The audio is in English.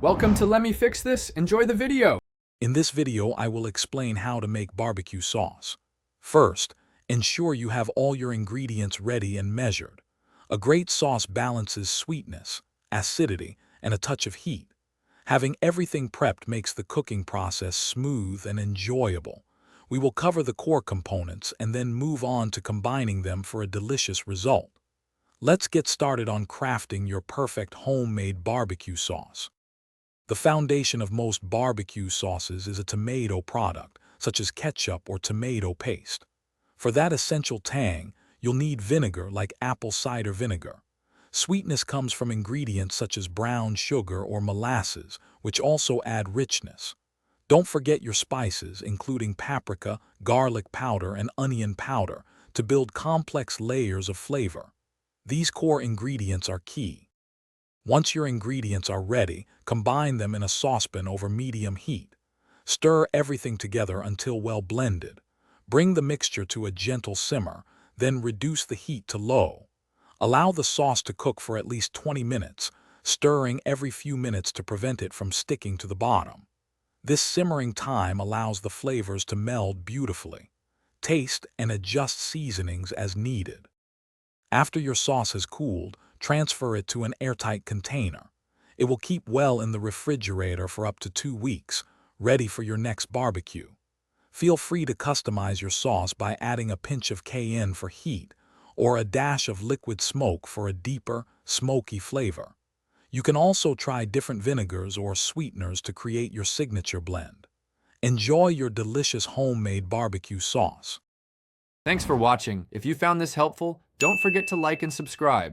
Welcome to Let Me Fix This. Enjoy the video. In this video, I will explain how to make barbecue sauce. First, ensure you have all your ingredients ready and measured. A great sauce balances sweetness, acidity, and a touch of heat. Having everything prepped makes the cooking process smooth and enjoyable. We will cover the core components and then move on to combining them for a delicious result. Let's get started on crafting your perfect homemade barbecue sauce. The foundation of most barbecue sauces is a tomato product, such as ketchup or tomato paste. For that essential tang, you'll need vinegar like apple cider vinegar. Sweetness comes from ingredients such as brown sugar or molasses, which also add richness. Don't forget your spices, including paprika, garlic powder, and onion powder, to build complex layers of flavor. These core ingredients are key. Once your ingredients are ready, combine them in a saucepan over medium heat. Stir everything together until well blended. Bring the mixture to a gentle simmer, then reduce the heat to low. Allow the sauce to cook for at least 20 minutes, stirring every few minutes to prevent it from sticking to the bottom. This simmering time allows the flavors to meld beautifully. Taste and adjust seasonings as needed. After your sauce has cooled, transfer it to an airtight container. It will keep well in the refrigerator for up to 2 weeks, ready for your next barbecue. Feel free to customize your sauce by adding a pinch of cayenne for heat or a dash of liquid smoke for a deeper, smoky flavor. You can also try different vinegars or sweeteners to create your signature blend. Enjoy your delicious homemade barbecue sauce. Thanks for watching. If you found this helpful, don't forget to like and subscribe.